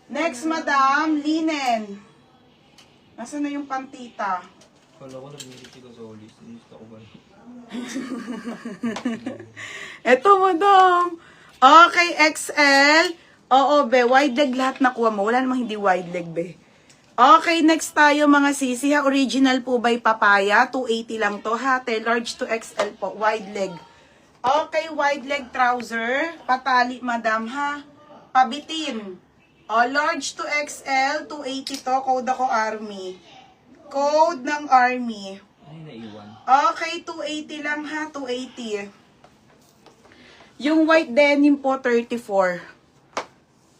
Next, madam, linen. Nasaan na yung pantita? Kala ko nag-mility ka sa ulis. Inista ko ba? Eto, madam. Okay, XL. Oo, be. Wide leg lahat nakuha mo. Wala namang hindi wide leg, be. Okay, next tayo mga sisi ha. Original po by Papaya. 280 lang to ha. Large to XL po. Wide leg. Okay, wide leg trouser. Patali, madam ha. Pabitin. Large to XL. 280 to. Code ako Army. Code ng Army. Ay, naiwan. Okay, 280 lang ha. 280. Yung white denim po, 34.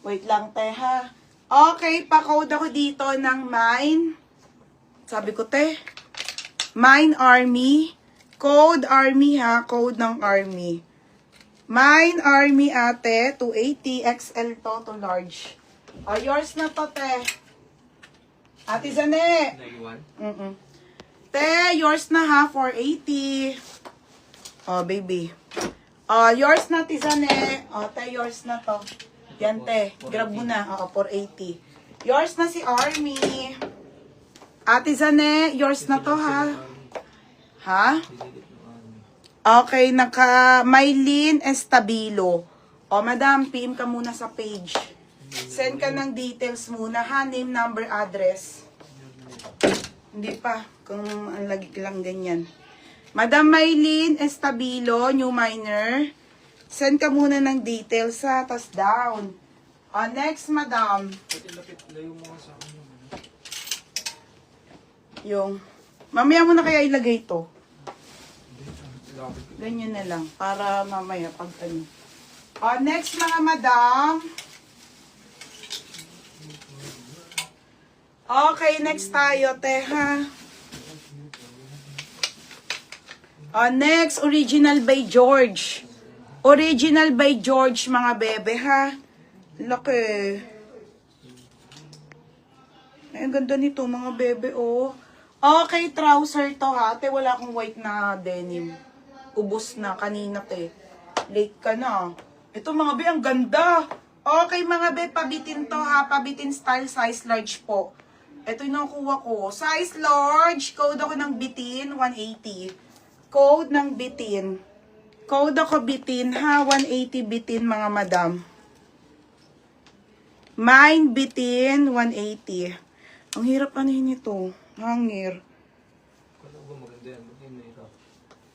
Wait lang, te, ha. Okay, pa-code ako dito ng mine. Sabi ko, te. Mine Army. Code Army, ha. Code ng Army. Mine Army, ate. 280. XL to large. Yours na to, te. Ate Zane. Naiwan? Te, yours na, ha. 480. Baby. Yours na, Tizane. Te, yours na to. Yan, te. Grab mo na. 480. Yours na si Army. Ate Zane, yours na to, ha? Ha? Okay, Maylin Estabilo. Madam, PM ka muna sa page. Send ka ng details muna, ha? Name, number, address. Hindi pa. Kung ang lagi lang ganyan. Madam Maylin Estabilo, new minor. Send ka muna ng details ha, tas down. Next, madam. Lapit layo mo sa akin Yung, mamaya mo na kaya ilagay to. Lapit. Ganyan na lang, para mamaya pag ano. Next, mga madam. Okay, next tayo, te, ha? Next, original by George. Original by George, mga bebe, ha? Laki. Ay, ang ganda nito, mga bebe, oh. Okay, trouser to, ha? Te, wala akong white na denim. Ubus na, kanina, te. Late ka na. Ito, mga be, ang ganda. Okay, mga be, pabitin to, ha? Pabitin style, size large po. Ito yung nakuha ko. Size large, code ako ng bitin, 180. Code ng bitin. Code ako bitin, ha? 180 bitin, mga madam. Mine bitin, 180. Ang hirap anuhin ito. Hangir. Kala ko ba maganda yan? Ba't yun nahirap?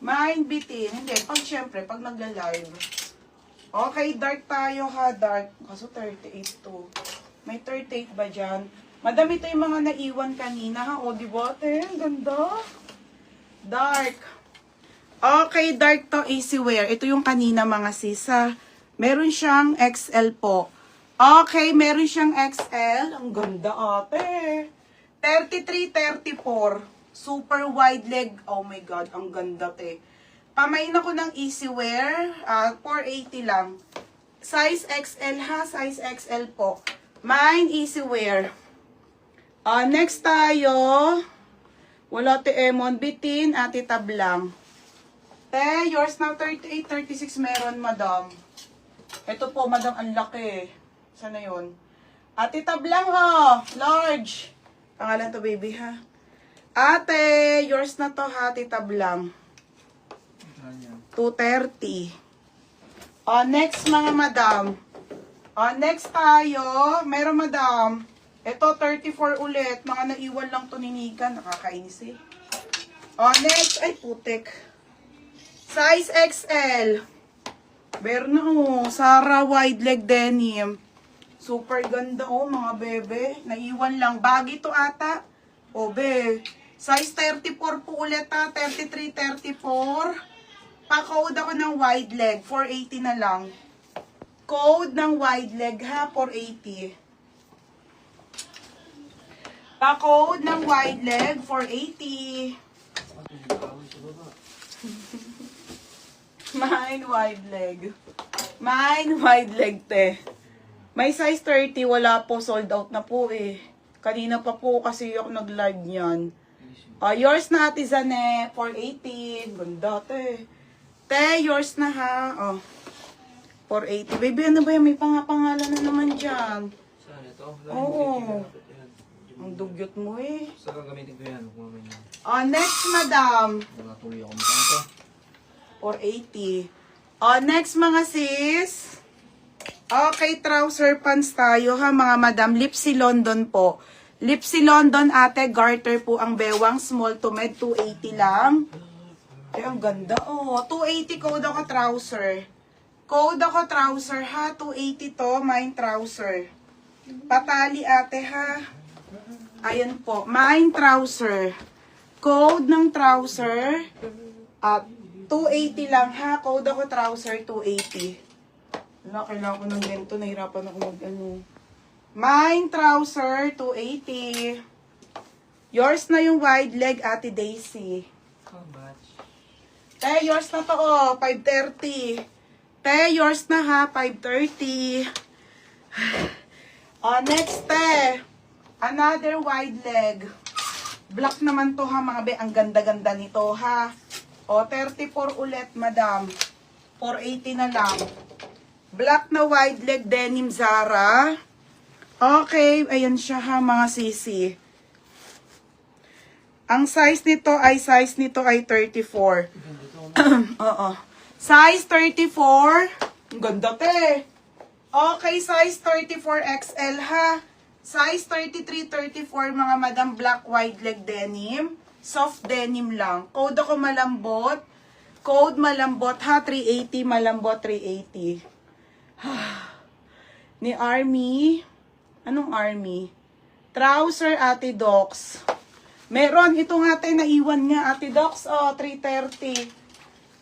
Mine bitin. Hindi, syempre, pag nagla-live. Okay, dark tayo, ha? Dark. Kaso 38 to. May 38 ba dyan? Madam, ito yung mga naiwan kanina, ha? O, diba, te? Ang ganda. Dark. Okay, dark to easy wear. Ito yung kanina, mga sisa. Meron siyang XL po. Okay, meron siyang XL. Ang ganda, ate. 33, 34. Super wide leg. Oh my God, ang ganda, te. Pamain ako ng easy wear. 480 lang. Size XL, ha? Size XL po. Mine easy wear. Next tayo. Wala, te, Emon. Bitin, ate, tablang. Te, yours now 38, 36 meron, madam. Ito po, madam, ang laki. Sana yun? Ate, tablang, ha? Large. Pangalan to, baby, ha? Ate, yours na to, ha? Ate, tablang. 230. Next, mga madam. Next tayo. Meron, madam. Ito, 34 ulit. Mga naiwan lang to ni Nika. Nakakainis, eh. Next. Ay, putik. Size XL. Meron na, oh. Sarah wide leg denim. Super ganda, oh, mga bebe. Naiwan lang. Bagay to ata. Oh, be. Size 34 po ulit, ha. 33, 34. Pa-code ako ng wide leg. 480 na lang. Code ng wide leg, ha. 480. Pa-code ng wide leg. 480. Mine wide leg. Mine wide leg, te. May size 30, wala po, sold out na po eh. Kanina pa po kasi ako nag-live niyan. Yours na, Ate Zane, 480. Ganda, te. Te, yours na ha. 480. Baby, ano ba yan? May pangalan na naman dyan. Saan ito? to. Oo. Ang dugyot mo eh. Sa gagamitin ko yan. Kung may Next, madam. natuloy ako matang to. 480. Next, mga sis. Okay, trouser pants tayo ha, mga madam. Lipsy London po. Lipsy London, ate, garter po ang bewang. Small to med, 280 lang. Ay, ang ganda. 280 code ako trouser. Code ako trouser ha. 280 to, mine trouser. Patali, ate ha. Ayan po, mine trouser. Code ng trouser. At 280 lang ha. Code ako trouser, 280. Wala, kailangan ko ng ganito. Nahirapan ako mag-ano. Mine trouser, 280. Yours na yung wide leg, Ate Daisy. How much? Yours na to, 530. Yours na ha, 530. Next, another wide leg. Black naman to ha, mga be. Ang ganda-ganda nito ha. 34 ulit, madam. 480 na lang. Black na wide leg denim Zara. Okay, ayan siya ha, mga sisi. Ang size nito ay 34. Oo. Size 34. Ang ganda te. Okay, size 34 XL ha. Size 33, 34 mga madam, black wide leg denim. Soft denim lang. Code ako malambot. Code malambot ha, 380, malambot 380. Ni Army. Anong Army? Trouser, Ate Docs. Meron, ito nga tayo naiwan nga, Ate Docs. 330.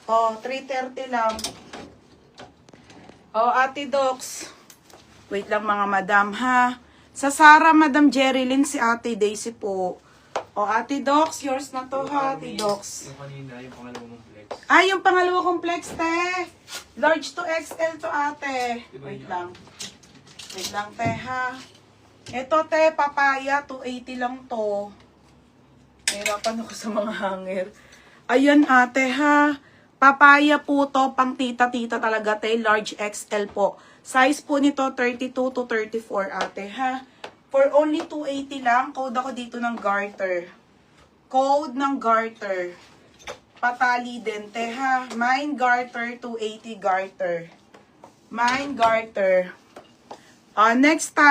330 lang. Ate Docs. Wait lang mga madam ha. Sa Sara, Madam Jerilyn, si Ate Daisy po. Ate Docs, yours na to ha, Ate Docs. Yung kanina, yung pangalawa mong flex. Yung pangalawa kong flex, te. Large to XL to, ate. Wait lang. Wait lang, te, ha. Ito, te, papaya, 280 lang to. Nahirapan ako sa mga hanger. Ayan, ate, ha. Papaya po to, pang tita-tita talaga, te. Large XL po. Size po nito, 32 to 34, ate, ha. For only 280 lang, code ako dito ng garter. Code ng garter. Patali din, te, ha. Mine garter, 280 garter. Mine garter. Next time.